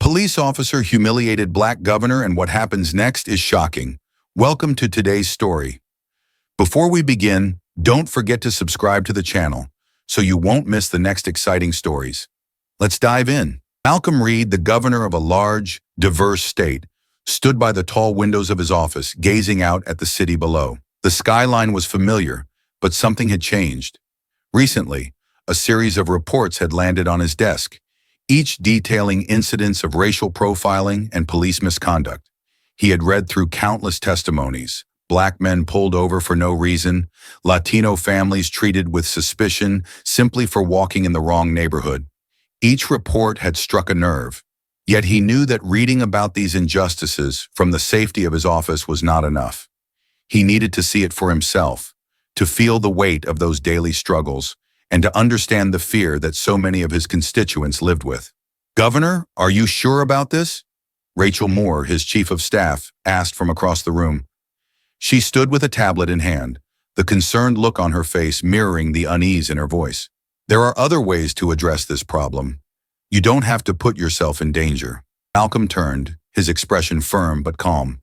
Police officer humiliated black governor, and what happens next is shocking. Welcome to today's story. Before we begin, don't forget to subscribe to the channel so you won't miss the next exciting stories. Let's dive in. Malcolm Reed, the governor of a large, diverse state, stood by the tall windows of his office, gazing out at the city below. The skyline was familiar, but something had changed. Recently, a series of reports had landed on his desk, each detailing incidents of racial profiling and police misconduct. He had read through countless testimonies: black men pulled over for no reason, Latino families treated with suspicion simply for walking in the wrong neighborhood. Each report had struck a nerve. Yet he knew that reading about these injustices from the safety of his office was not enough. He needed to see it for himself, to feel the weight of those daily struggles, and to understand the fear that so many of his constituents lived with. "Governor, are you sure about this?" Rachel Moore, his chief of staff, asked from across the room. She stood with a tablet in hand, the concerned look on her face mirroring the unease in her voice. "There are other ways to address this problem. You don't have to put yourself in danger." Malcolm turned, his expression firm but calm.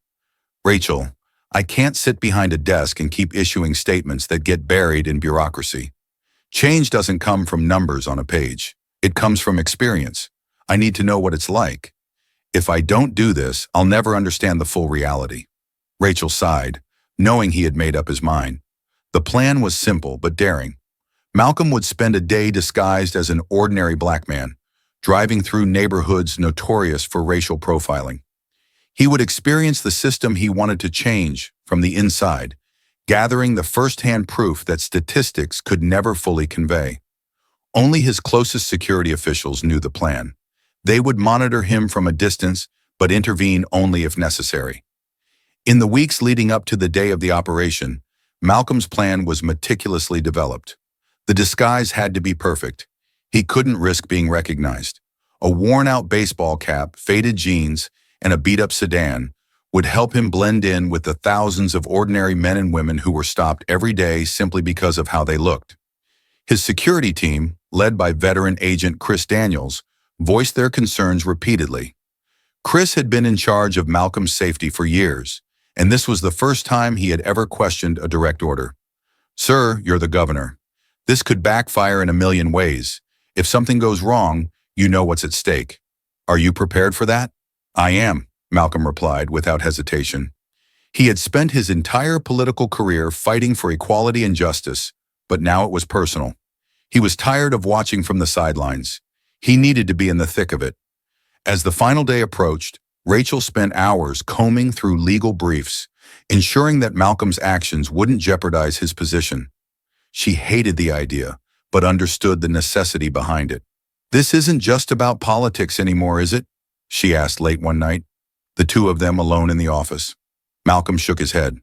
"Rachel, I can't sit behind a desk and keep issuing statements that get buried in bureaucracy. Change doesn't come from numbers on a page. It comes from experience. I need to know what it's like. If I don't do this, I'll never understand the full reality." Rachel sighed, knowing he had made up his mind. The plan was simple but daring. Malcolm would spend a day disguised as an ordinary black man, driving through neighborhoods notorious for racial profiling. He would experience the system he wanted to change from the inside, gathering the first-hand proof that statistics could never fully convey. Only his closest security officials knew the plan. They would monitor him from a distance, but intervene only if necessary. In the weeks leading up to the day of the operation, Malcolm's plan was meticulously developed. The disguise had to be perfect. He couldn't risk being recognized. A worn-out baseball cap, faded jeans, and a beat-up sedan would help him blend in with the thousands of ordinary men and women who were stopped every day simply because of how they looked. His security team, led by veteran agent Chris Daniels, voiced their concerns repeatedly. Chris had been in charge of Malcolm's safety for years, and this was the first time he had ever questioned a direct order. "Sir, you're the governor. This could backfire in a million ways. If something goes wrong, you know what's at stake. Are you prepared for that?" "I am," Malcolm replied without hesitation. He had spent his entire political career fighting for equality and justice, but now it was personal. He was tired of watching from the sidelines. He needed to be in the thick of it. As the final day approached, Rachel spent hours combing through legal briefs, ensuring that Malcolm's actions wouldn't jeopardize his position. She hated the idea, but understood the necessity behind it. "This isn't just about politics anymore, is it?" she asked late one night, the two of them alone in the office. Malcolm shook his head.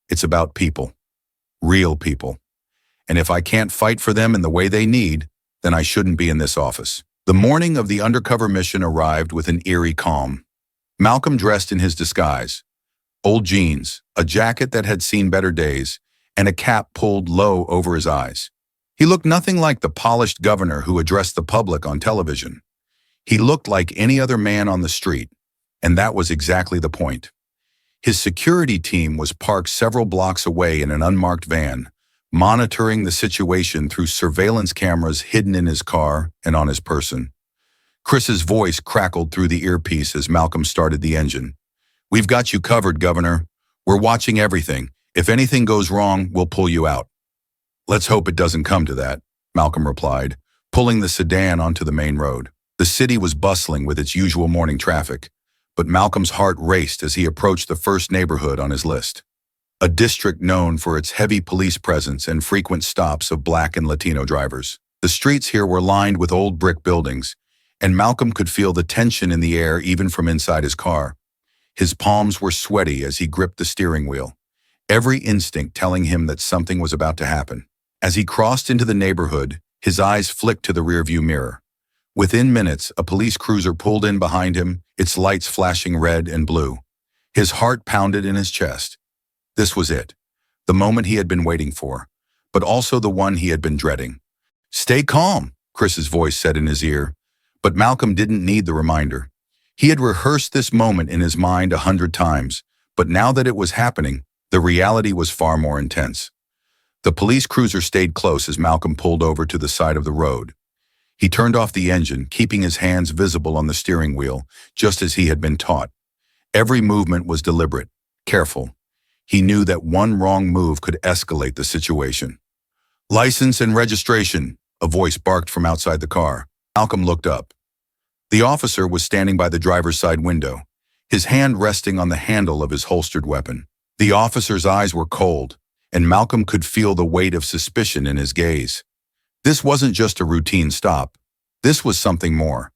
"It's about people. Real people. And if I can't fight for them in the way they need, then I shouldn't be in this office." The morning of the undercover mission arrived with an eerie calm. Malcolm dressed in his disguise: old jeans, a jacket that had seen better days, and a cap pulled low over his eyes. He looked nothing like the polished governor who addressed the public on television. He looked like any other man on the street, and that was exactly the point. His security team was parked several blocks away in an unmarked van, monitoring the situation through surveillance cameras hidden in his car and on his person. Chris's voice crackled through the earpiece as Malcolm started the engine. "We've got you covered, Governor. We're watching everything. If anything goes wrong, we'll pull you out." "Let's hope it doesn't come to that," Malcolm replied, pulling the sedan onto the main road. The city was bustling with its usual morning traffic, but Malcolm's heart raced as he approached the first neighborhood on his list. A district known for its heavy police presence and frequent stops of black and Latino drivers. The streets here were lined with old brick buildings, and Malcolm could feel the tension in the air even from inside his car. His palms were sweaty as he gripped the steering wheel, every instinct telling him that something was about to happen. As he crossed into the neighborhood, his eyes flicked to the rearview mirror. Within minutes, a police cruiser pulled in behind him, its lights flashing red and blue. His heart pounded in his chest. This was it, the moment he had been waiting for, but also the one he had been dreading. "Stay calm," Chris's voice said in his ear, But Malcolm didn't need the reminder. He had rehearsed this moment in his mind 100 times, but now that it was happening, the reality was far more intense. The police cruiser stayed close as Malcolm pulled over to the side of the road. He turned off the engine, keeping his hands visible on the steering wheel, just as he had been taught. Every movement was deliberate, careful. He knew that one wrong move could escalate the situation. "License and registration," a voice barked from outside the car. Malcolm looked up. The officer was standing by the driver's side window, his hand resting on the handle of his holstered weapon. The officer's eyes were cold, and Malcolm could feel the weight of suspicion in his gaze. This wasn't just a routine stop. This was something more.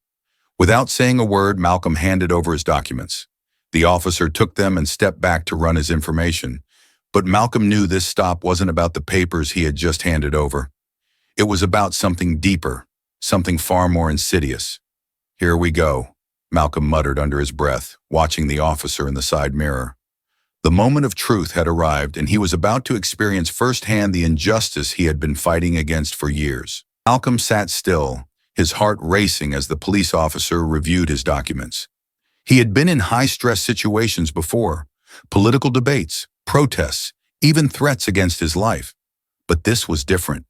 Without saying a word, Malcolm handed over his documents. The officer took them and stepped back to run his information. But Malcolm knew this stop wasn't about the papers he had just handed over. It was about something deeper, something far more insidious. "Here we go," Malcolm muttered under his breath, watching the officer in the side mirror. The moment of truth had arrived, and he was about to experience firsthand the injustice he had been fighting against for years. Malcolm sat still, his heart racing as the police officer reviewed his documents. He had been in high-stress situations before, political debates, protests, even threats against his life. But this was different.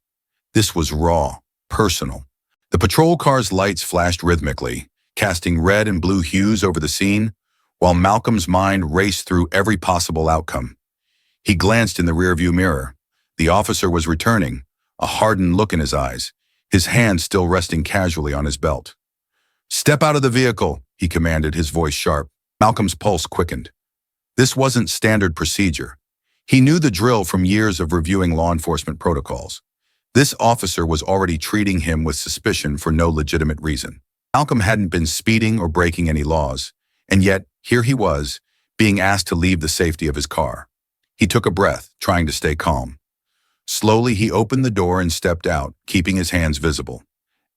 This was raw, personal. The patrol car's lights flashed rhythmically, casting red and blue hues over the scene, while Malcolm's mind raced through every possible outcome. He glanced in the rearview mirror. The officer was returning, a hardened look in his eyes, his hand still resting casually on his belt. "Step out of the vehicle," he commanded, his voice sharp. Malcolm's pulse quickened. This wasn't standard procedure. He knew the drill from years of reviewing law enforcement protocols. This officer was already treating him with suspicion for no legitimate reason. Malcolm hadn't been speeding or breaking any laws, and yet here he was, being asked to leave the safety of his car. He took a breath, trying to stay calm. Slowly, he opened the door and stepped out, keeping his hands visible.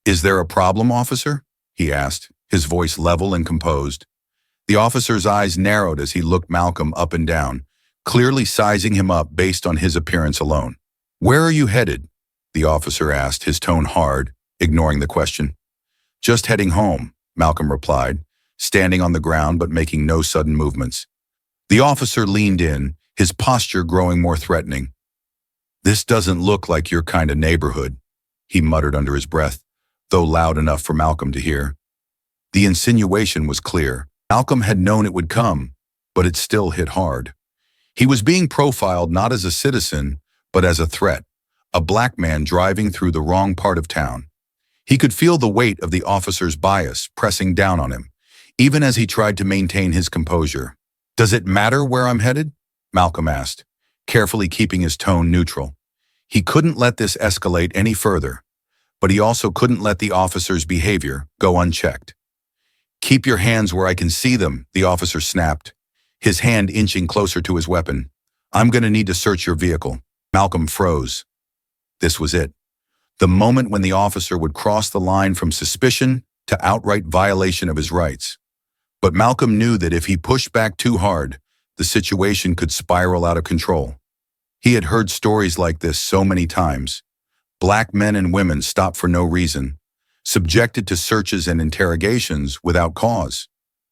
"Is there a problem, officer?" he asked, his voice level and composed. The officer's eyes narrowed as he looked Malcolm up and down, clearly sizing him up based on his appearance alone. "Where are you headed?" the officer asked, his tone hard, ignoring the question. "Just heading home," Malcolm replied, standing on the ground but making no sudden movements. The officer leaned in, his posture growing more threatening. "This doesn't look like your kind of neighborhood," he muttered under his breath, though loud enough for Malcolm to hear. The insinuation was clear. Malcolm had known it would come, but it still hit hard. He was being profiled not as a citizen, but as a threat, a black man driving through the wrong part of town. He could feel the weight of the officer's bias pressing down on him, even as he tried to maintain his composure. "Does it matter where I'm headed?" Malcolm asked, carefully keeping his tone neutral. He couldn't let this escalate any further, but he also couldn't let the officer's behavior go unchecked. "Keep your hands where I can see them," the officer snapped, his hand inching closer to his weapon. "I'm going to need to search your vehicle." Malcolm froze. This was it. The moment when the officer would cross the line from suspicion to outright violation of his rights. But Malcolm knew that if he pushed back too hard, the situation could spiral out of control. He had heard stories like this so many times. Black men and women stopped for no reason, subjected to searches and interrogations without cause.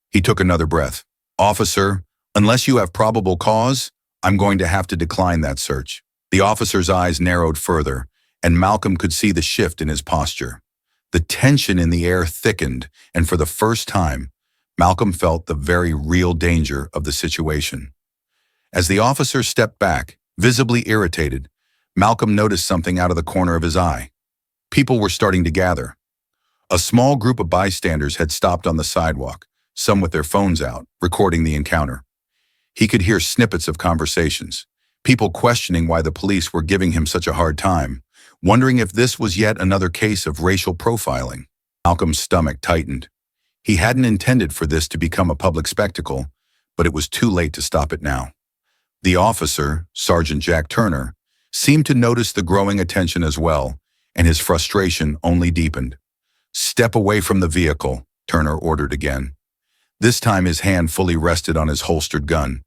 He took another breath. "Officer, unless you have probable cause, I'm going to have to decline that search." The officer's eyes narrowed further, and Malcolm could see the shift in his posture. The tension in the air thickened, and for the first time, Malcolm felt the very real danger of the situation. As the officer stepped back, visibly irritated, Malcolm noticed something out of the corner of his eye. People were starting to gather. A small group of bystanders had stopped on the sidewalk, some with their phones out, recording the encounter. He could hear snippets of conversations, people questioning why the police were giving him such a hard time, wondering if this was yet another case of racial profiling. Malcolm's stomach tightened. He hadn't intended for this to become a public spectacle, but it was too late to stop it now. The officer, Sergeant Jack Turner, seemed to notice the growing attention as well, and his frustration only deepened. "Step away from the vehicle," Turner ordered again. This time his hand fully rested on his holstered gun.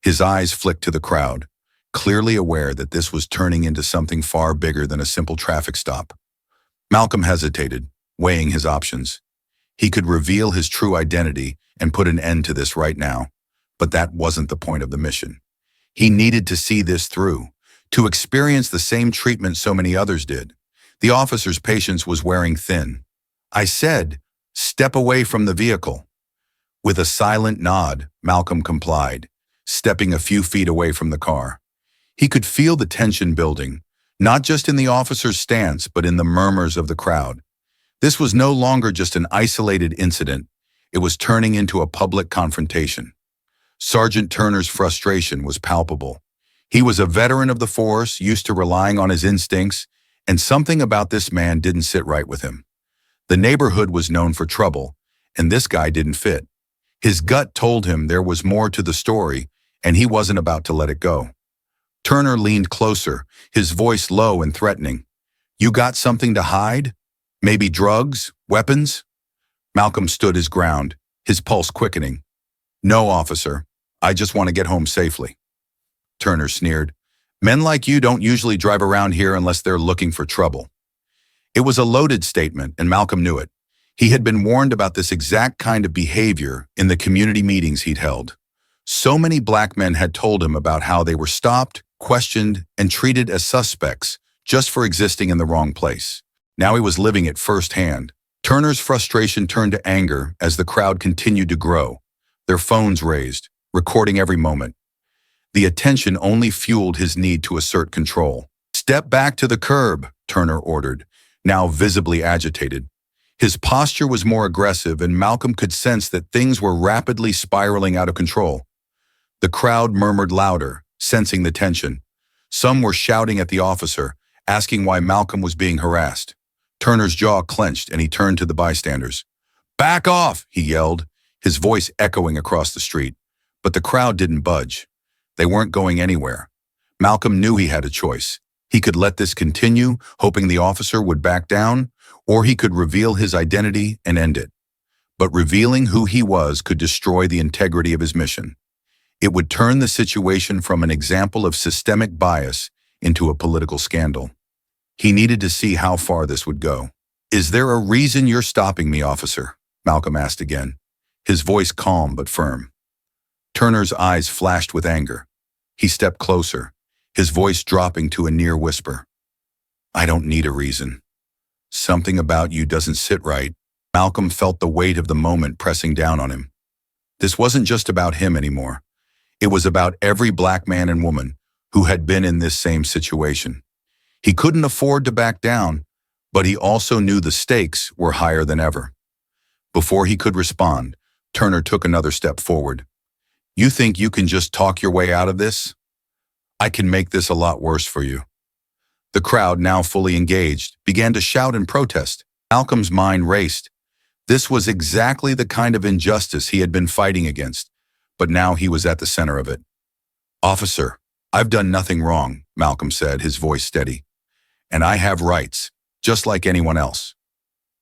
His eyes flicked to the crowd, clearly aware that this was turning into something far bigger than a simple traffic stop. Malcolm hesitated, weighing his options. He could reveal his true identity and put an end to this right now. But that wasn't the point of the mission. He needed to see this through, to experience the same treatment so many others did. The officer's patience was wearing thin. I said, "Step away from the vehicle." With a silent nod, Malcolm complied, stepping a few feet away from the car. He could feel the tension building, not just in the officer's stance, but in the murmurs of the crowd. This was no longer just an isolated incident. It was turning into a public confrontation. Sergeant Turner's frustration was palpable. He was a veteran of the force, used to relying on his instincts, and something about this man didn't sit right with him. The neighborhood was known for trouble, and this guy didn't fit. His gut told him there was more to the story, and he wasn't about to let it go. Turner leaned closer, his voice low and threatening. "You got something to hide? Maybe drugs? Weapons?" Malcolm stood his ground, his pulse quickening. "No, officer. I just want to get home safely." Turner sneered. "Men like you don't usually drive around here unless they're looking for trouble." It was a loaded statement, and Malcolm knew it. He had been warned about this exact kind of behavior in the community meetings he'd held. So many black men had told him about how they were stopped, questioned, and treated as suspects just for existing in the wrong place. Now he was living it firsthand. Turner's frustration turned to anger as the crowd continued to grow, their phones raised, recording every moment. The attention only fueled his need to assert control. "Step back to the curb," Turner ordered, now visibly agitated. His posture was more aggressive, and Malcolm could sense that things were rapidly spiraling out of control. The crowd murmured louder, sensing the tension. Some were shouting at the officer, asking why Malcolm was being harassed. Turner's jaw clenched, and he turned to the bystanders. "Back off," he yelled, his voice echoing across the street. But the crowd didn't budge. They weren't going anywhere. Malcolm knew he had a choice. He could let this continue, hoping the officer would back down, or he could reveal his identity and end it. But revealing who he was could destroy the integrity of his mission. It would turn the situation from an example of systemic bias into a political scandal. He needed to see how far this would go. "Is there a reason you're stopping me, officer?" Malcolm asked again, his voice calm but firm. Turner's eyes flashed with anger. He stepped closer, his voice dropping to a near whisper. "I don't need a reason. Something about you doesn't sit right." Malcolm felt the weight of the moment pressing down on him. This wasn't just about him anymore. It was about every black man and woman who had been in this same situation. He couldn't afford to back down, but he also knew the stakes were higher than ever. Before he could respond, Turner took another step forward. "You think you can just talk your way out of this? I can make this a lot worse for you." The crowd, now fully engaged, began to shout and protest. Malcolm's mind raced. This was exactly the kind of injustice he had been fighting against, but now he was at the center of it. "Officer, I've done nothing wrong," Malcolm said, his voice steady. "And I have rights, just like anyone else."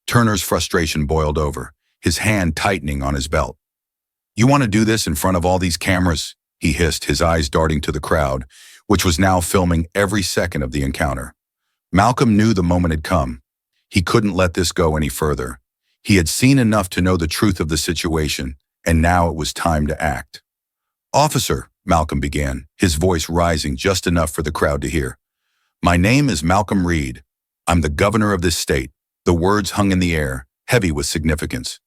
Turner's frustration boiled over, his hand tightening on his belt. "You want to do this in front of all these cameras?" he hissed, his eyes darting to the crowd, which was now filming every second of the encounter. Malcolm knew the moment had come. He couldn't let this go any further. He had seen enough to know the truth of the situation, and now it was time to act. "Officer," Malcolm began, his voice rising just enough for the crowd to hear. "My name is Malcolm Reed. I'm the governor of this state." The words hung in the air, heavy with significance.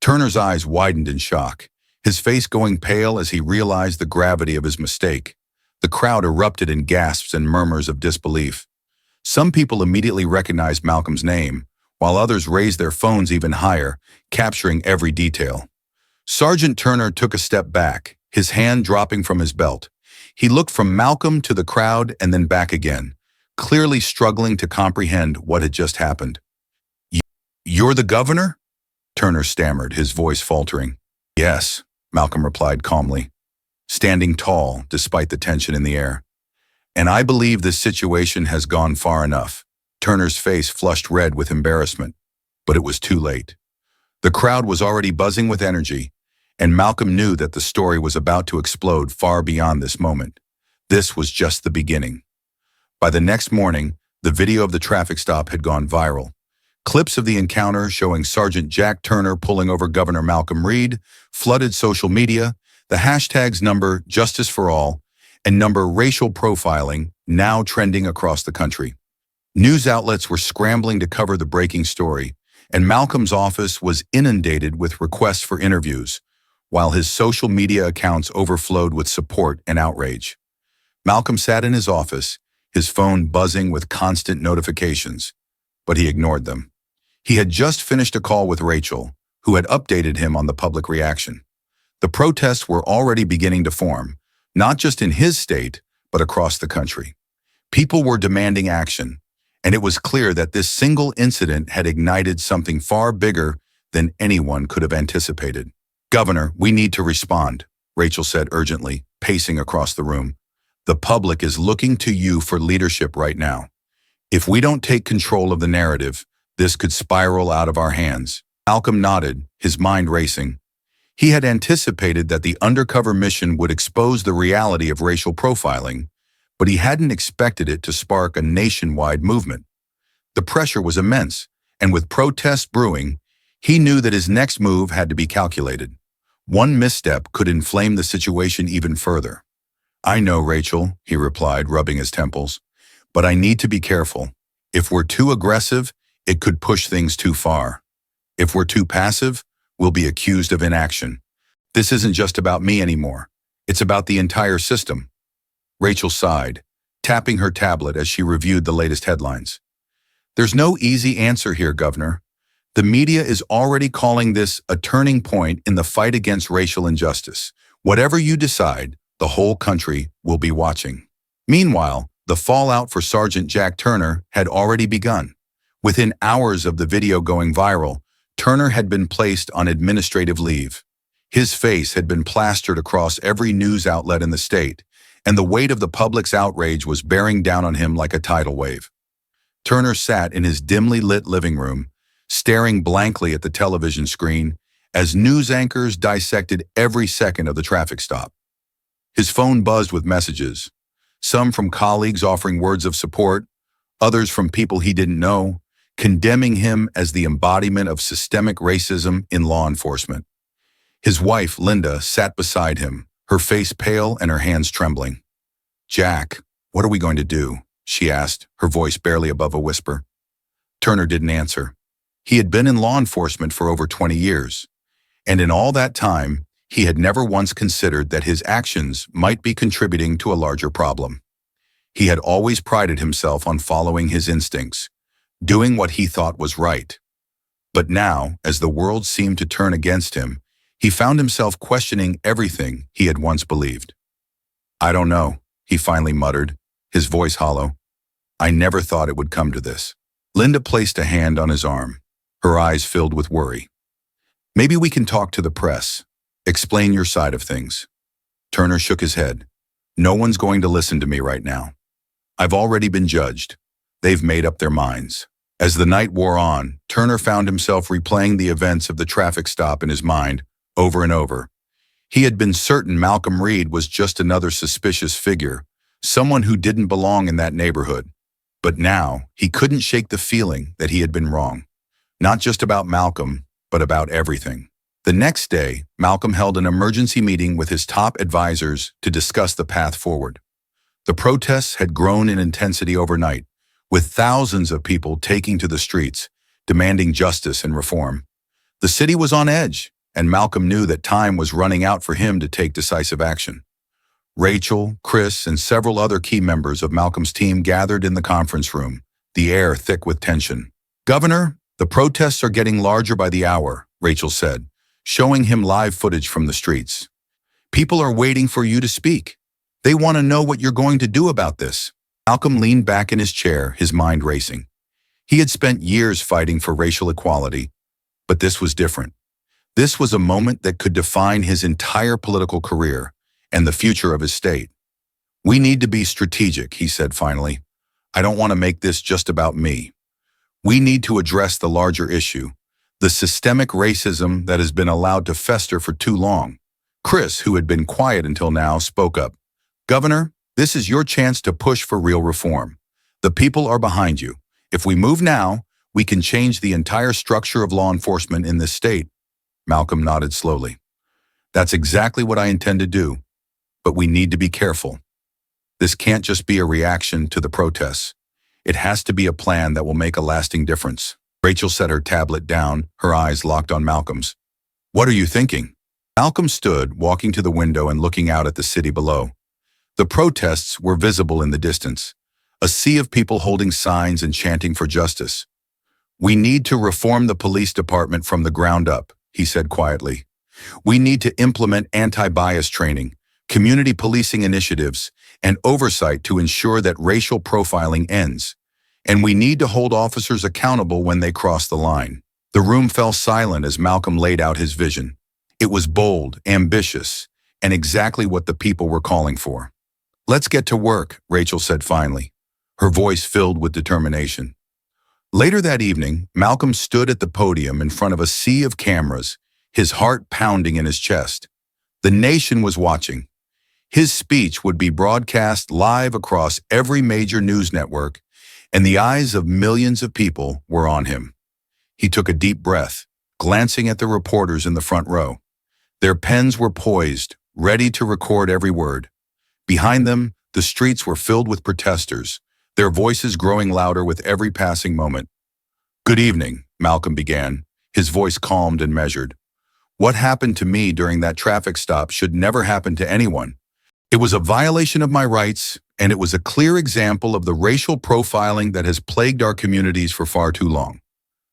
Turner's eyes widened in shock, his face going pale as he realized the gravity of his mistake. The crowd erupted in gasps and murmurs of disbelief. Some people immediately recognized Malcolm's name, while others raised their phones even higher, capturing every detail. Sergeant Turner took a step back, his hand dropping from his belt. He looked from Malcolm to the crowd and then back again, clearly struggling to comprehend what had just happened. "You're the governor?" Turner stammered, his voice faltering. "Yes," Malcolm replied calmly, standing tall despite the tension in the air. "And I believe this situation has gone far enough." Turner's face flushed red with embarrassment, but it was too late. The crowd was already buzzing with energy, and Malcolm knew that the story was about to explode far beyond this moment. This was just the beginning. By the next morning, the video of the traffic stop had gone viral. Clips of the encounter showing Sergeant Jack Turner pulling over Governor Malcolm Reed flooded social media, the hashtags number Justice for All and number racial profiling now trending across the country. News outlets were scrambling to cover the breaking story, and Malcolm's office was inundated with requests for interviews, while his social media accounts overflowed with support and outrage. Malcolm sat in his office, his phone buzzing with constant notifications, but he ignored them. He had just finished a call with Rachel, who had updated him on the public reaction. The protests were already beginning to form, not just in his state, but across the country. People were demanding action, and it was clear that this single incident had ignited something far bigger than anyone could have anticipated. "Governor, we need to respond," Rachel said urgently, pacing across the room. "The public is looking to you for leadership right now. If we don't take control of the narrative, this could spiral out of our hands." Malcolm nodded, his mind racing. He had anticipated that the undercover mission would expose the reality of racial profiling, but he hadn't expected it to spark a nationwide movement. The pressure was immense, and with protests brewing, he knew that his next move had to be calculated. One misstep could inflame the situation even further. "I know, Rachel," he replied, rubbing his temples, "but I need to be careful. If we're too aggressive, it could push things too far. If we're too passive, we'll be accused of inaction. This isn't just about me anymore. It's about the entire system." Rachel sighed, tapping her tablet as she reviewed the latest headlines. "There's no easy answer here, Governor. The media is already calling this a turning point in the fight against racial injustice. Whatever you decide, the whole country will be watching." Meanwhile, the fallout for Sergeant Jack Turner had already begun. Within hours of the video going viral, Turner had been placed on administrative leave. His face had been plastered across every news outlet in the state, and the weight of the public's outrage was bearing down on him like a tidal wave. Turner sat in his dimly lit living room, staring blankly at the television screen as news anchors dissected every second of the traffic stop. His phone buzzed with messages, some from colleagues offering words of support, others from people he didn't know, condemning him as the embodiment of systemic racism in law enforcement. His wife, Linda, sat beside him, her face pale and her hands trembling. "Jack, what are we going to do?" she asked, her voice barely above a whisper. Turner didn't answer. He had been in law enforcement for over 20 years, and in all that time, he had never once considered that his actions might be contributing to a larger problem. He had always prided himself on following his instincts, doing what he thought was right. But now, as the world seemed to turn against him, he found himself questioning everything he had once believed. "I don't know," he finally muttered, his voice hollow. "I never thought it would come to this." Linda placed a hand on his arm, her eyes filled with worry. "Maybe we can talk to the press. Explain your side of things." Turner shook his head. "No one's going to listen to me right now. I've already been judged. They've made up their minds." As the night wore on, Turner found himself replaying the events of the traffic stop in his mind over and over. He had been certain Malcolm Reed was just another suspicious figure, someone who didn't belong in that neighborhood. But now, he couldn't shake the feeling that he had been wrong. Not just about Malcolm, but about everything. The next day, Malcolm held an emergency meeting with his top advisors to discuss the path forward. The protests had grown in intensity overnight, with thousands of people taking to the streets, demanding justice and reform. The city was on edge, and Malcolm knew that time was running out for him to take decisive action. Rachel, Chris, and several other key members of Malcolm's team gathered in the conference room, the air thick with tension. "Governor, the protests are getting larger by the hour," Rachel said, showing him live footage from the streets. "People are waiting for you to speak. They want to know what you're going to do about this." Malcolm leaned back in his chair, his mind racing. He had spent years fighting for racial equality, but this was different. This was a moment that could define his entire political career and the future of his state. "We need to be strategic," he said finally. "I don't want to make this just about me. We need to address the larger issue, the systemic racism that has been allowed to fester for too long." Chris, who had been quiet until now, spoke up. "Governor, this is your chance to push for real reform. The people are behind you. If we move now, we can change the entire structure of law enforcement in this state. Malcolm nodded slowly. That's exactly what I intend to do, but we need to be careful. This can't just be a reaction to the protests. It has to be a plan that will make a lasting difference. Rachel set her tablet down, her eyes locked on Malcolm's. What are you thinking? Malcolm stood, walking to the window and looking out at the city below. The protests were visible in the distance, a sea of people holding signs and chanting for justice. We need to reform the police department from the ground up, he said quietly. We need to implement anti-bias training, community policing initiatives, and oversight to ensure that racial profiling ends. And we need to hold officers accountable when they cross the line. The room fell silent as Malcolm laid out his vision. It was bold, ambitious, and exactly what the people were calling for. Let's get to work, Rachel said finally, her voice filled with determination. Later that evening, Malcolm stood at the podium in front of a sea of cameras, his heart pounding in his chest. The nation was watching. His speech would be broadcast live across every major news network, and the eyes of millions of people were on him. He took a deep breath, glancing at the reporters in the front row. Their pens were poised, ready to record every word. Behind them, the streets were filled with protesters, their voices growing louder with every passing moment. Good evening, Malcolm began, his voice calmed and measured. What happened to me during that traffic stop should never happen to anyone. It was a violation of my rights, and it was a clear example of the racial profiling that has plagued our communities for far too long.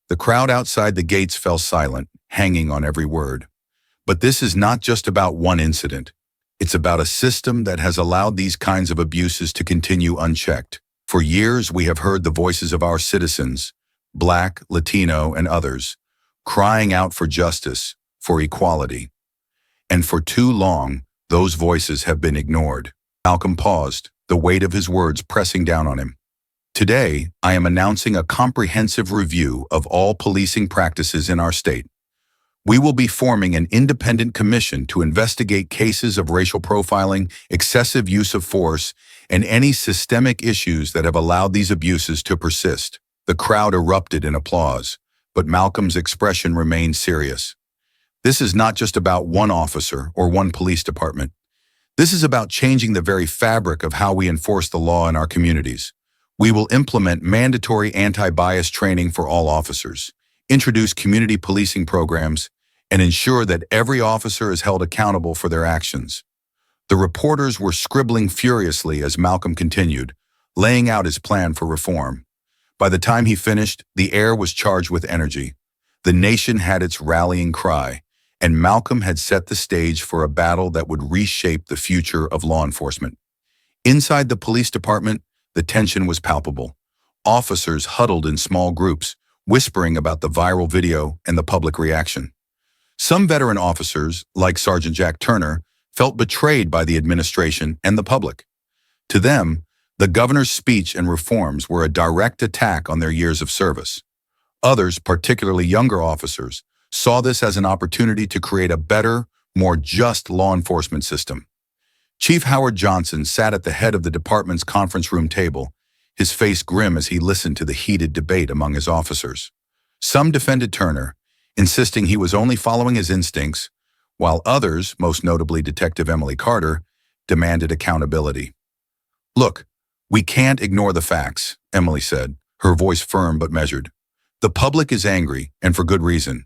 The crowd outside the gates fell silent, hanging on every word. But this is not just about one incident. It's about a system that has allowed these kinds of abuses to continue unchecked. For years, we have heard the voices of our citizens, Black, Latino, and others, crying out for justice, for equality. And for too long, those voices have been ignored. Malcolm paused, the weight of his words pressing down on him. Today, I am announcing a comprehensive review of all policing practices in our state. We will be forming an independent commission to investigate cases of racial profiling, excessive use of force, and any systemic issues that have allowed these abuses to persist. The crowd erupted in applause, but Malcolm's expression remained serious. This is not just about one officer or one police department. This is about changing the very fabric of how we enforce the law in our communities. We will implement mandatory anti-bias training for all officers, introduce community policing programs, and ensure that every officer is held accountable for their actions. The reporters were scribbling furiously as Malcolm continued, laying out his plan for reform. By the time he finished, the air was charged with energy. The nation had its rallying cry, and Malcolm had set the stage for a battle that would reshape the future of law enforcement. Inside the police department, the tension was palpable. Officers huddled in small groups, whispering about the viral video and the public reaction. Some veteran officers, like Sergeant Jack Turner, felt betrayed by the administration and the public. To them, the governor's speech and reforms were a direct attack on their years of service. Others, particularly younger officers, saw this as an opportunity to create a better, more just law enforcement system. Chief Howard Johnson sat at the head of the department's conference room table, his face grim as he listened to the heated debate among his officers. Some defended Turner, insisting he was only following his instincts, while others, most notably Detective Emily Carter, demanded accountability. Look, we can't ignore the facts, Emily said, her voice firm but measured. The public is angry, and for good reason.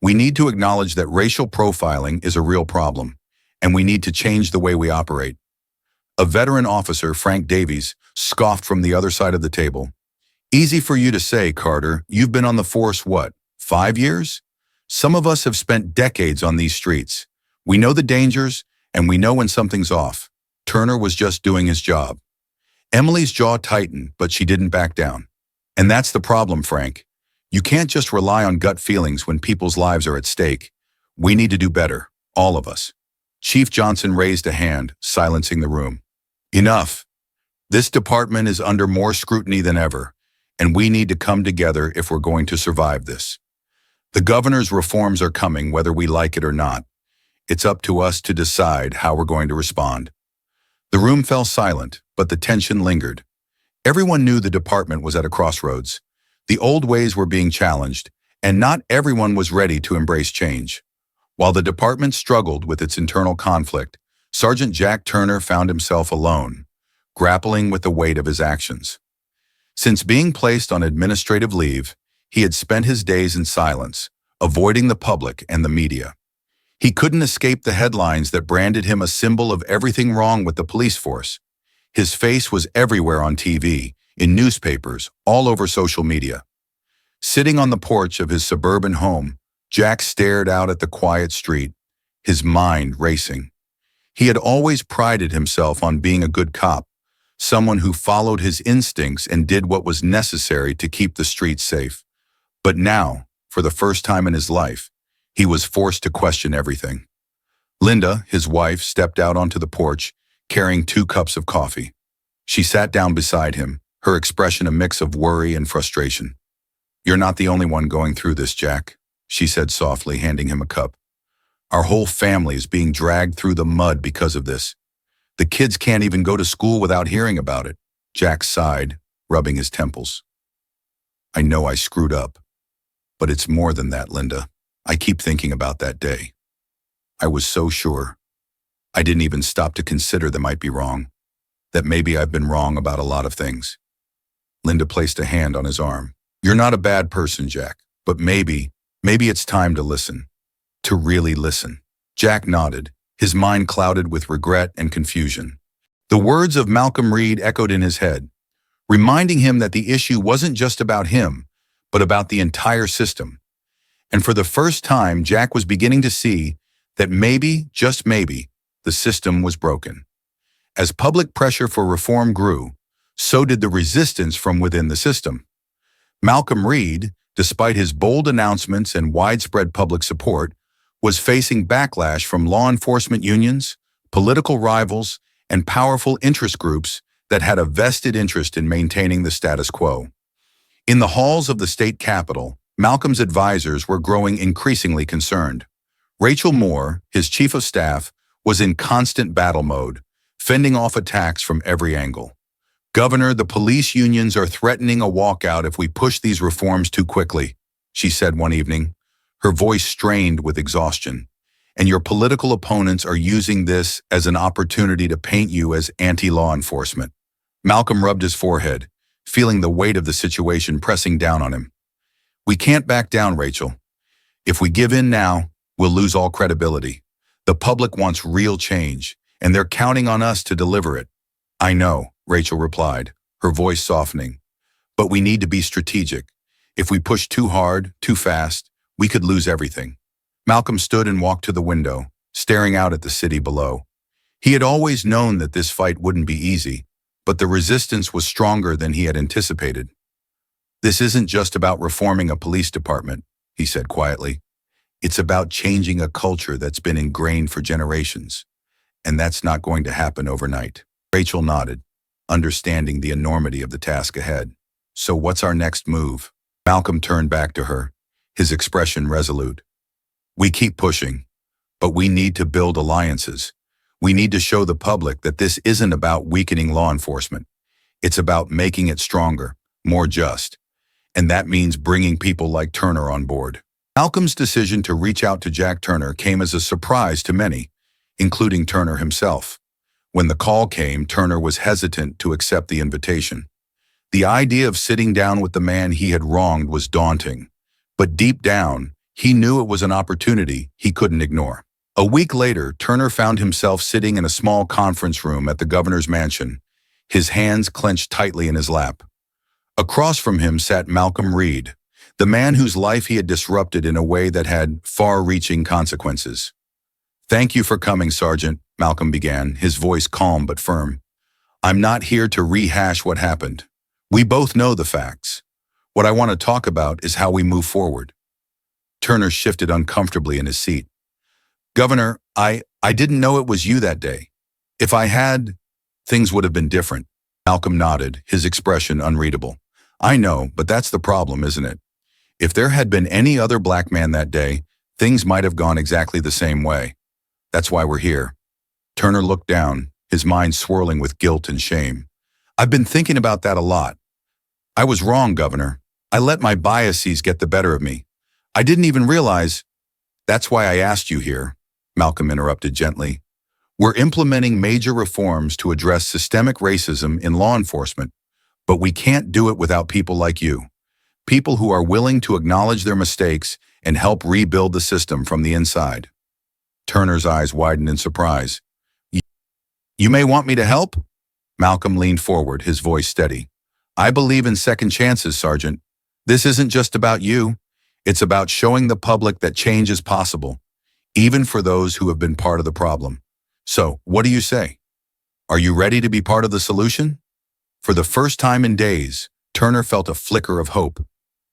We need to acknowledge that racial profiling is a real problem, and we need to change the way we operate. A veteran officer, Frank Davies, scoffed from the other side of the table. Easy for you to say, Carter. You've been on the force, what, 5 years? Some of us have spent decades on these streets. We know the dangers, and we know when something's off. Turner was just doing his job. Emily's jaw tightened, but she didn't back down. And that's the problem, Frank. You can't just rely on gut feelings when people's lives are at stake. We need to do better, all of us. Chief Johnson raised a hand, silencing the room. Enough. This department is under more scrutiny than ever, and we need to come together if we're going to survive this. The governor's reforms are coming whether we like it or not. It's up to us to decide how we're going to respond. The room fell silent, but the tension lingered. Everyone knew the department was at a crossroads. The old ways were being challenged, and not everyone was ready to embrace change. While the department struggled with its internal conflict, Sergeant Jack Turner found himself alone, grappling with the weight of his actions. Since being placed on administrative leave, he had spent his days in silence, avoiding the public and the media. He couldn't escape the headlines that branded him a symbol of everything wrong with the police force. His face was everywhere on TV, in newspapers, all over social media. Sitting on the porch of his suburban home, Jack stared out at the quiet street, his mind racing. He had always prided himself on being a good cop, someone who followed his instincts and did what was necessary to keep the streets safe. But now, for the first time in his life, he was forced to question everything. Linda, his wife, stepped out onto the porch, carrying 2 cups of coffee. She sat down beside him, her expression a mix of worry and frustration. "You're not the only one going through this, Jack," she said softly, handing him a cup. "Our whole family is being dragged through the mud because of this. The kids can't even go to school without hearing about it." Jack sighed, rubbing his temples. "I know I screwed up, but it's more than that, Linda. I keep thinking about that day. I was so sure. I didn't even stop to consider that might be wrong, that maybe I've been wrong about a lot of things." Linda placed a hand on his arm. "You're not a bad person, Jack, but maybe it's time to listen. To really listen." Jack nodded, his mind clouded with regret and confusion. The words of Malcolm Reed echoed in his head, reminding him that the issue wasn't just about him, but about the entire system. And for the first time, Jack was beginning to see that maybe, just maybe, the system was broken. As public pressure for reform grew, so did the resistance from within the system. Malcolm Reed, despite his bold announcements and widespread public support, was facing backlash from law enforcement unions, political rivals, and powerful interest groups that had a vested interest in maintaining the status quo. In the halls of the state capitol, Malcolm's advisors were growing increasingly concerned. Rachel Moore, his chief of staff, was in constant battle mode, fending off attacks from every angle. "Governor, the police unions are threatening a walkout if we push these reforms too quickly," she said one evening, her voice strained with exhaustion. "And your political opponents are using this as an opportunity to paint you as anti-law enforcement." Malcolm rubbed his forehead, feeling the weight of the situation pressing down on him. "We can't back down, Rachel. If we give in now, we'll lose all credibility. The public wants real change, and they're counting on us to deliver it." "I know," Rachel replied, her voice softening. "But we need to be strategic. If we push too hard, too fast, we could lose everything." Malcolm stood and walked to the window, staring out at the city below. He had always known that this fight wouldn't be easy, but the resistance was stronger than he had anticipated. "This isn't just about reforming a police department," he said quietly. "It's about changing a culture that's been ingrained for generations, and that's not going to happen overnight." Rachel nodded, understanding the enormity of the task ahead. "So what's our next move?" Malcolm turned back to her, his expression resolute. "We keep pushing, but we need to build alliances. We need to show the public that this isn't about weakening law enforcement. It's about making it stronger, more just. And that means bringing people like Turner on board." Malcolm's decision to reach out to Jack Turner came as a surprise to many, including Turner himself. When the call came, Turner was hesitant to accept the invitation. The idea of sitting down with the man he had wronged was daunting, but deep down, he knew it was an opportunity he couldn't ignore. A week later, Turner found himself sitting in a small conference room at the governor's mansion, his hands clenched tightly in his lap. Across from him sat Malcolm Reed, the man whose life he had disrupted in a way that had far-reaching consequences. "Thank you for coming, Sergeant," Malcolm began, his voice calm but firm. "I'm not here to rehash what happened. We both know the facts. What I want to talk about is how we move forward." Turner shifted uncomfortably in his seat. "Governor, I didn't know it was you that day. If I had, things would have been different." Malcolm nodded, his expression unreadable. "I know, but that's the problem, isn't it? If there had been any other black man that day, things might have gone exactly the same way. That's why we're here." Turner looked down, his mind swirling with guilt and shame. "I've been thinking about that a lot. I was wrong, Governor. I let my biases get the better of me. I didn't even realize. That's why I asked you here, Malcolm interrupted gently. We're implementing major reforms to address systemic racism in law enforcement, but we can't do it without people like you. People who are willing to acknowledge their mistakes and help rebuild the system from the inside. Turner's eyes widened in surprise. You may want me to help? Malcolm leaned forward, his voice steady. I believe in second chances, Sergeant. This isn't just about you. It's about showing the public that change is possible, even for those who have been part of the problem. So, what do you say? Are you ready to be part of the solution? For the first time in days, Turner felt a flicker of hope.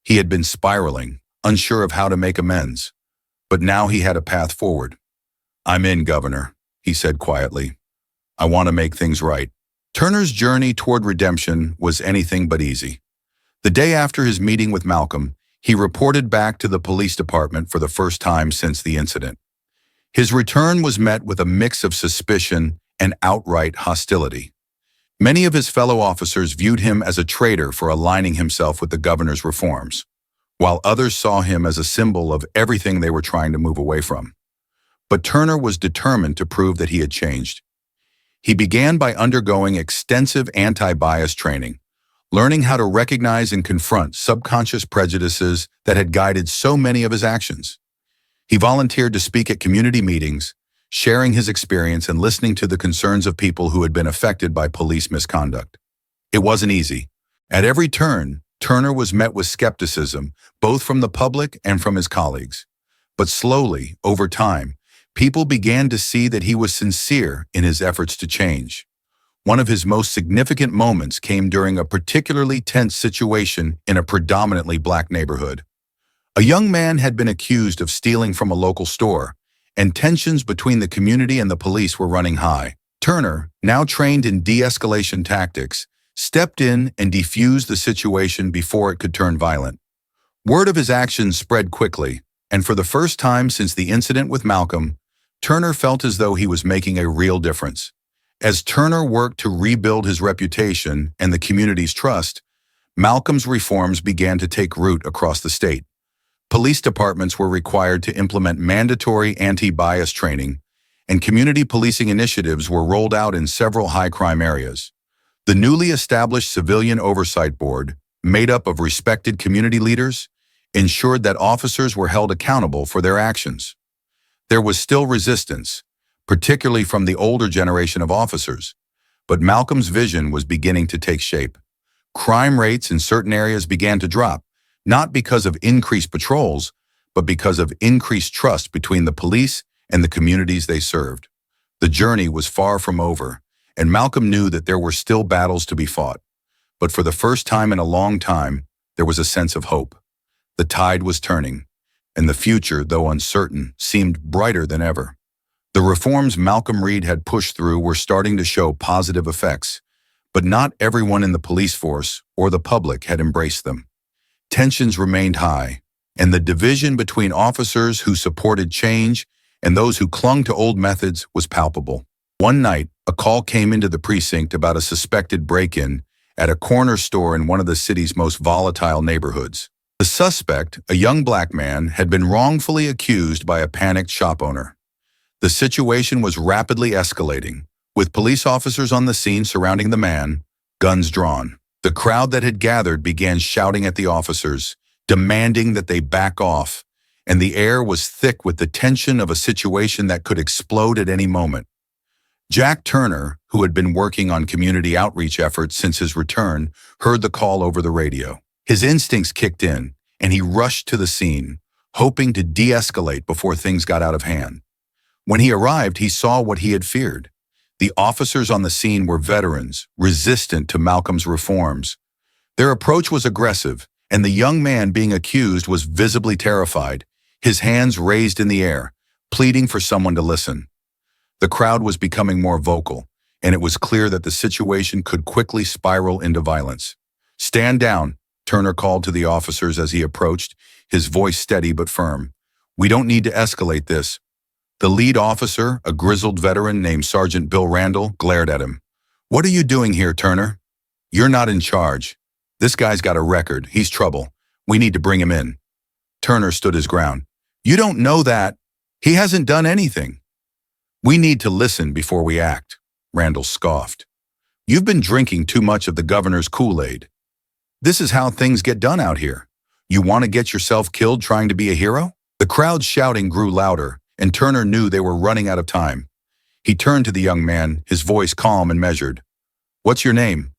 He had been spiraling, unsure of how to make amends. But now he had a path forward. I'm in, Governor, he said quietly. I want to make things right. Turner's journey toward redemption was anything but easy. The day after his meeting with Malcolm, he reported back to the police department for the first time since the incident. His return was met with a mix of suspicion and outright hostility. Many of his fellow officers viewed him as a traitor for aligning himself with the governor's reforms, while others saw him as a symbol of everything they were trying to move away from. But Turner was determined to prove that he had changed. He began by undergoing extensive anti-bias training, learning how to recognize and confront subconscious prejudices that had guided so many of his actions. He volunteered to speak at community meetings, sharing his experience and listening to the concerns of people who had been affected by police misconduct. It wasn't easy. At every turn, Turner was met with skepticism, both from the public and from his colleagues. But slowly, over time, people began to see that he was sincere in his efforts to change. One of his most significant moments came during a particularly tense situation in a predominantly black neighborhood. A young man had been accused of stealing from a local store, and tensions between the community and the police were running high. Turner, now trained in de-escalation tactics, stepped in and defused the situation before it could turn violent. Word of his actions spread quickly, and for the first time since the incident with Malcolm, Turner felt as though he was making a real difference. As Turner worked to rebuild his reputation and the community's trust, Malcolm's reforms began to take root across the state. Police departments were required to implement mandatory anti-bias training, and community policing initiatives were rolled out in several high-crime areas. The newly established Civilian Oversight Board, made up of respected community leaders, ensured that officers were held accountable for their actions. There was still resistance, particularly from the older generation of officers, but Malcolm's vision was beginning to take shape. Crime rates in certain areas began to drop, not because of increased patrols, but because of increased trust between the police and the communities they served. The journey was far from over, and Malcolm knew that there were still battles to be fought. But for the first time in a long time, there was a sense of hope. The tide was turning, and the future, though uncertain, seemed brighter than ever. The reforms Malcolm Reed had pushed through were starting to show positive effects, but not everyone in the police force or the public had embraced them. Tensions remained high, and the division between officers who supported change and those who clung to old methods was palpable. One night, a call came into the precinct about a suspected break-in at a corner store in one of the city's most volatile neighborhoods. The suspect, a young black man, had been wrongfully accused by a panicked shop owner. The situation was rapidly escalating, with police officers on the scene surrounding the man, guns drawn. The crowd that had gathered began shouting at the officers, demanding that they back off, and the air was thick with the tension of a situation that could explode at any moment. Jack Turner, who had been working on community outreach efforts since his return, heard the call over the radio. His instincts kicked in, and he rushed to the scene, hoping to de-escalate before things got out of hand. When he arrived, he saw what he had feared. The officers on the scene were veterans, resistant to Malcolm's reforms. Their approach was aggressive, and the young man being accused was visibly terrified, his hands raised in the air, pleading for someone to listen. The crowd was becoming more vocal, and it was clear that the situation could quickly spiral into violence. "Stand down," Turner called to the officers as he approached, his voice steady but firm. "We don't need to escalate this." The lead officer, a grizzled veteran named Sergeant Bill Randall, glared at him. "What are you doing here, Turner? You're not in charge. This guy's got a record. He's trouble. We need to bring him in. Turner stood his ground. You don't know that. He hasn't done anything. We need to listen before we act, Randall scoffed. You've been drinking too much of the governor's Kool-Aid. This is how things get done out here. You want to get yourself killed trying to be a hero? The crowd's shouting grew louder, and Turner knew they were running out of time. He turned to the young man, his voice calm and measured. What's your name?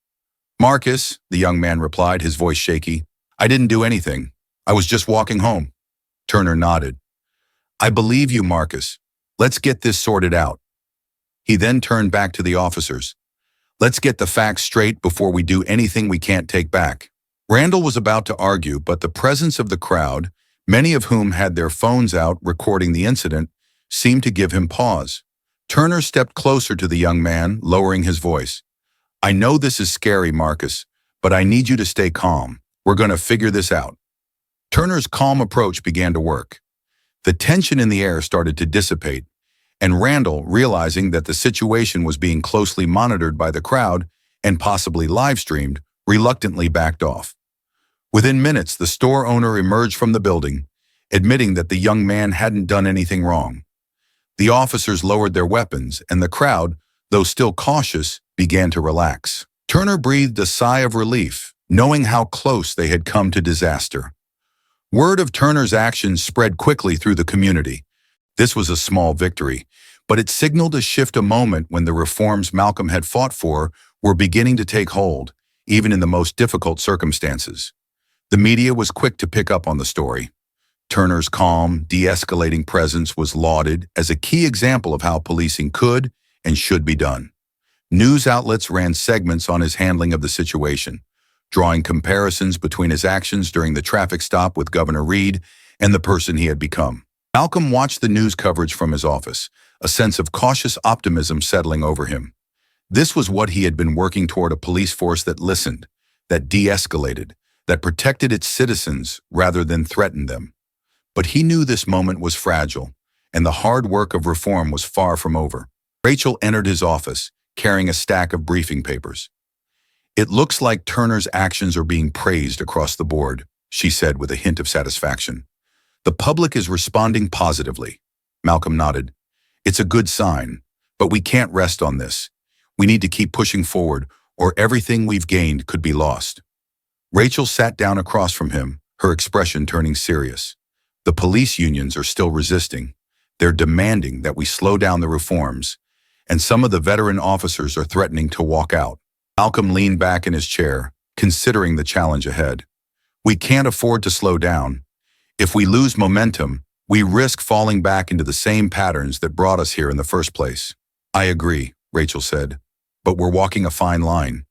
Marcus, the young man replied, his voice shaky. I didn't do anything. I was just walking home. Turner nodded. I believe you, Marcus. Let's get this sorted out. He then turned back to the officers. Let's get the facts straight before we do anything we can't take back. Randall was about to argue, but the presence of the crowd, many of whom had their phones out recording the incident, seemed to give him pause. Turner stepped closer to the young man, lowering his voice. I know this is scary, Marcus, but I need you to stay calm. We're going to figure this out. Turner's calm approach began to work. The tension in the air started to dissipate, and Randall, realizing that the situation was being closely monitored by the crowd and possibly live-streamed, reluctantly backed off. Within minutes, the store owner emerged from the building, admitting that the young man hadn't done anything wrong. The officers lowered their weapons, and the crowd, though still cautious, began to relax. Turner breathed a sigh of relief, knowing how close they had come to disaster. Word of Turner's actions spread quickly through the community. This was a small victory, but it signaled a shift, a moment when the reforms Malcolm had fought for were beginning to take hold, even in the most difficult circumstances. The media was quick to pick up on the story. Turner's calm, de-escalating presence was lauded as a key example of how policing could and should be done. News outlets ran segments on his handling of the situation, drawing comparisons between his actions during the traffic stop with Governor Reed and the person he had become. Malcolm watched the news coverage from his office, a sense of cautious optimism settling over him. This was what he had been working toward, a police force that listened, that de-escalated, that protected its citizens rather than threatened them. But he knew this moment was fragile, and the hard work of reform was far from over. Rachel entered his office, carrying a stack of briefing papers. It looks like Turner's actions are being praised across the board, she said with a hint of satisfaction. The public is responding positively. Malcolm nodded. It's a good sign, but we can't rest on this. We need to keep pushing forward, or everything we've gained could be lost. Rachel sat down across from him, her expression turning serious. The police unions are still resisting. They're demanding that we slow down the reforms, and some of the veteran officers are threatening to walk out. Malcolm leaned back in his chair, considering the challenge ahead. We can't afford to slow down. If we lose momentum, we risk falling back into the same patterns that brought us here in the first place. I agree, Rachel said, but we're walking a fine line.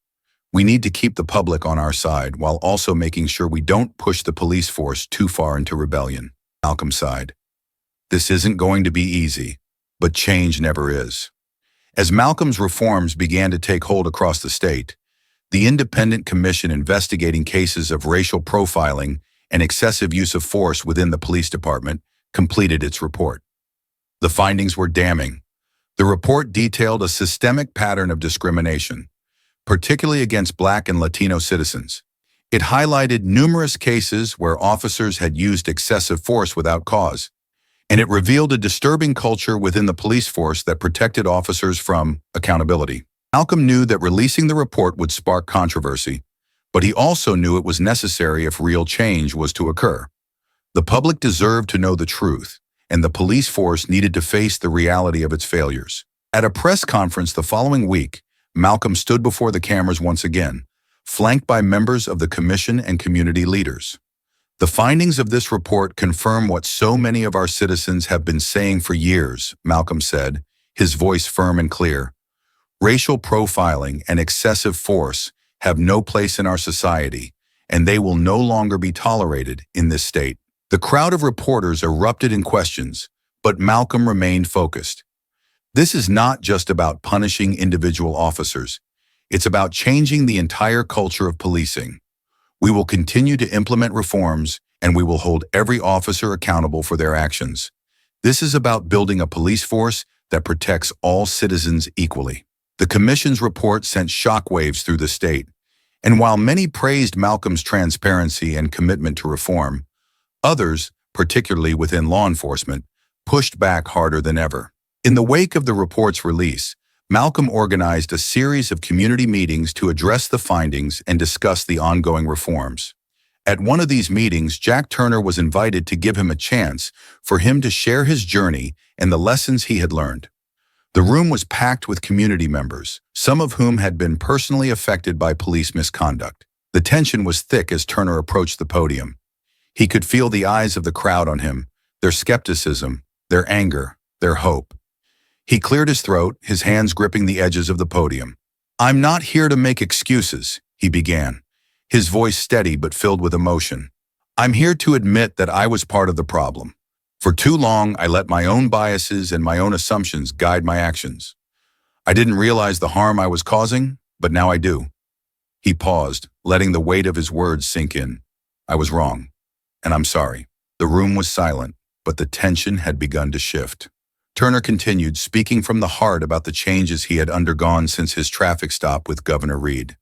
We need to keep the public on our side while also making sure we don't push the police force too far into rebellion. Malcolm sighed. This isn't going to be easy, but change never is. As Malcolm's reforms began to take hold across the state, the independent commission investigating cases of racial profiling and excessive use of force within the police department completed its report. The findings were damning. The report detailed a systemic pattern of discrimination, particularly against Black and Latino citizens. It highlighted numerous cases where officers had used excessive force without cause, and it revealed a disturbing culture within the police force that protected officers from accountability. Malcolm knew that releasing the report would spark controversy, but he also knew it was necessary if real change was to occur. The public deserved to know the truth, and the police force needed to face the reality of its failures. At a press conference the following week, Malcolm stood before the cameras once again, flanked by members of the commission and community leaders. The findings of this report confirm what so many of our citizens have been saying for years, Malcolm said, his voice firm and clear. Racial profiling and excessive force have no place in our society, and they will no longer be tolerated in this state. The crowd of reporters erupted in questions, but Malcolm remained focused. This is not just about punishing individual officers. It's about changing the entire culture of policing. We will continue to implement reforms, and we will hold every officer accountable for their actions. This is about building a police force that protects all citizens equally. The commission's report sent shockwaves through the state, And while many praised Malcolm's transparency and commitment to reform, others, particularly within law enforcement, pushed back harder than ever. In the wake of the report's release, Malcolm organized a series of community meetings to address the findings and discuss the ongoing reforms. At one of these meetings, Jack Turner was invited to give him a chance for him to share his journey and the lessons he had learned. The room was packed with community members, some of whom had been personally affected by police misconduct. The tension was thick as Turner approached the podium. He could feel the eyes of the crowd on him, their skepticism, their anger, their hope. He cleared his throat, his hands gripping the edges of the podium. "I'm not here to make excuses," he began, his voice steady but filled with emotion. "I'm here to admit that I was part of the problem. For too long, I let my own biases and my own assumptions guide my actions. I didn't realize the harm I was causing, but now I do." He paused, letting the weight of his words sink in. "I was wrong, and I'm sorry." The room was silent, but the tension had begun to shift. Turner continued, speaking from the heart about the changes he had undergone since his traffic stop with Governor Reed.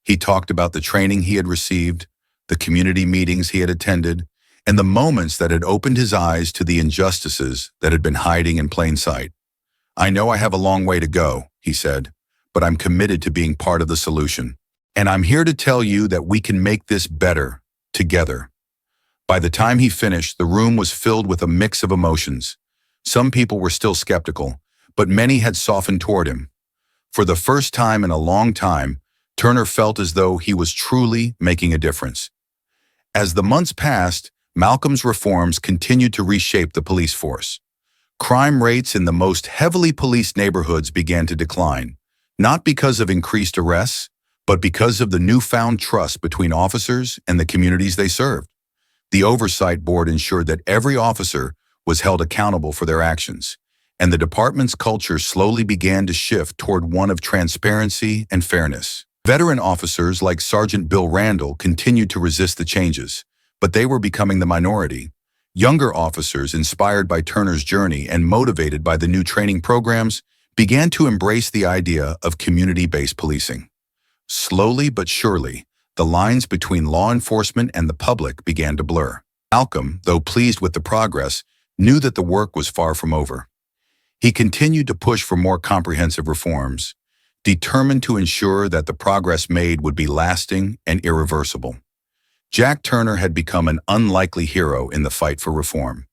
He talked about the training he had received, the community meetings he had attended, and the moments that had opened his eyes to the injustices that had been hiding in plain sight. "I know I have a long way to go," he said, "but I'm committed to being part of the solution. And I'm here to tell you that we can make this better, together." By the time he finished, the room was filled with a mix of emotions. Some people were still skeptical, but many had softened toward him. For the first time in a long time, Turner felt as though he was truly making a difference. As the months passed, Malcolm's reforms continued to reshape the police force. Crime rates in the most heavily policed neighborhoods began to decline, not because of increased arrests, but because of the newfound trust between officers and the communities they served. The Oversight Board ensured that every officer was held accountable for their actions, and the department's culture slowly began to shift toward one of transparency and fairness. Veteran officers like Sergeant Bill Randall continued to resist the changes, but they were becoming the minority. Younger officers, inspired by Turner's journey and motivated by the new training programs, began to embrace the idea of community-based policing. Slowly but surely, the lines between law enforcement and the public began to blur. Malcolm, though pleased with the progress, knew that the work was far from over. He continued to push for more comprehensive reforms, determined to ensure that the progress made would be lasting and irreversible. Jack Turner had become an unlikely hero in the fight for reform.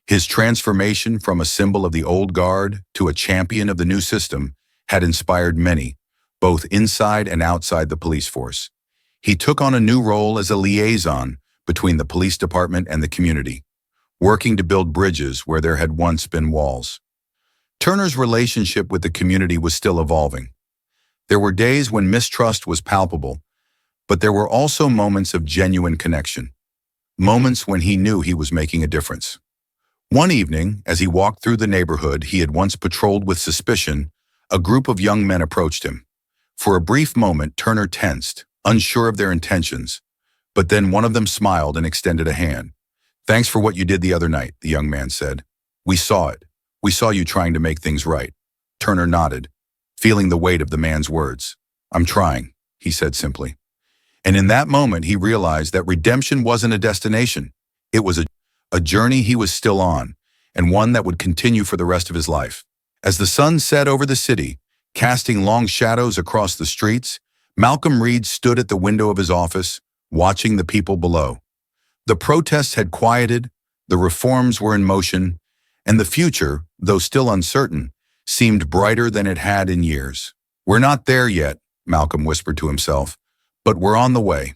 His transformation from a symbol of the old guard to a champion of the new system had inspired many, both inside and outside the police force. He took on a new role as a liaison between the police department and the community, working to build bridges where there had once been walls. Turner's relationship with the community was still evolving. There were days when mistrust was palpable, but there were also moments of genuine connection, moments when he knew he was making a difference. One evening, as he walked through the neighborhood he had once patrolled with suspicion, a group of young men approached him. For a brief moment, Turner tensed, unsure of their intentions, but then one of them smiled and extended a hand. "Thanks for what you did the other night," the young man said. "We saw it. We saw you trying to make things right." Turner nodded, feeling the weight of the man's words. "I'm trying," he said simply. And in that moment, he realized that redemption wasn't a destination. It was a journey he was still on, and one that would continue for the rest of his life. As the sun set over the city, casting long shadows across the streets, Malcolm Reed stood at the window of his office, watching the people below. The protests had quieted, the reforms were in motion, and the future, though still uncertain, seemed brighter than it had in years. "We're not there yet," Malcolm whispered to himself, "but we're on the way."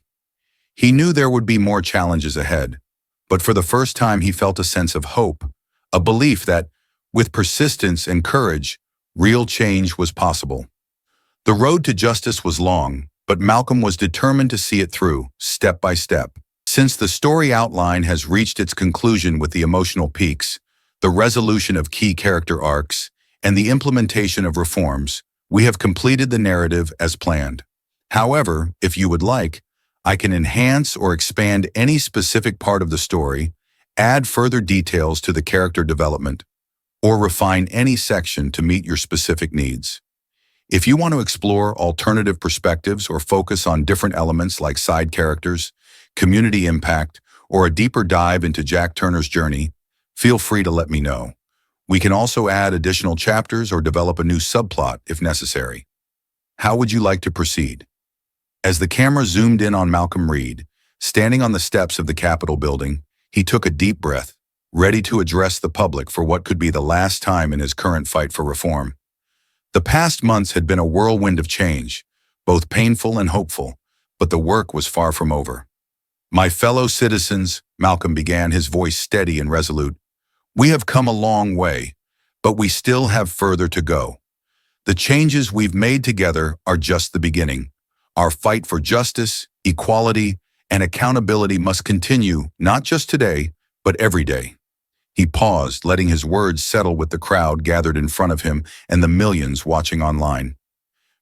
He knew there would be more challenges ahead, but for the first time he felt a sense of hope, a belief that, with persistence and courage, real change was possible. The road to justice was long, but Malcolm was determined to see it through, step by step. Since the story outline has reached its conclusion with the emotional peaks, the resolution of key character arcs, and the implementation of reforms, we have completed the narrative as planned. However, if you would like, I can enhance or expand any specific part of the story, add further details to the character development, or refine any section to meet your specific needs. If you want to explore alternative perspectives or focus on different elements like side characters, community impact, or a deeper dive into Jack Turner's journey, feel free to let me know. We can also add additional chapters or develop a new subplot if necessary. How would you like to proceed? As the camera zoomed in on Malcolm Reed, standing on the steps of the Capitol building, he took a deep breath, ready to address the public for what could be the last time in his current fight for reform. The past months had been a whirlwind of change, both painful and hopeful, but the work was far from over. My fellow citizens, Malcolm began, his voice steady and resolute, we have come a long way, but we still have further to go. The changes we've made together are just the beginning. Our fight for justice, equality, and accountability must continue, not just today, but every day. He paused, letting his words settle with the crowd gathered in front of him and the millions watching online.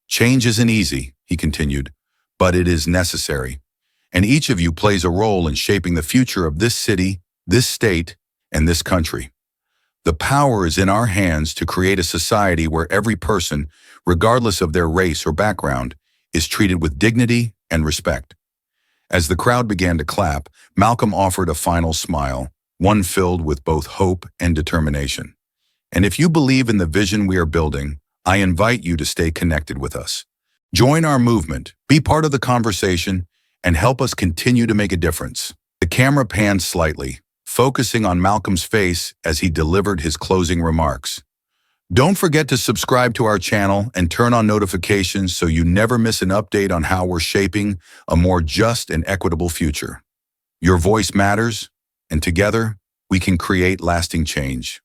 Change isn't easy, he continued, but it is necessary. And each of you plays a role in shaping the future of this city, this state, and this country. The power is in our hands to create a society where every person, regardless of their race or background, is treated with dignity and respect. As the crowd began to clap, Malcolm offered a final smile, one filled with both hope and determination. And if you believe in the vision we are building, I invite you to stay connected with us. Join our movement, be part of the conversation, and help us continue to make a difference. The camera panned slightly, focusing on Malcolm's face as he delivered his closing remarks. Don't forget to subscribe to our channel and turn on notifications so you never miss an update on how we're shaping a more just and equitable future. Your voice matters, and together, we can create lasting change.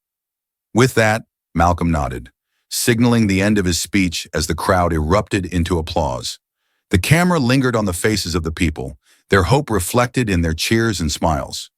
With that, Malcolm nodded, signaling the end of his speech as the crowd erupted into applause. The camera lingered on the faces of the people, their hope reflected in their cheers and smiles.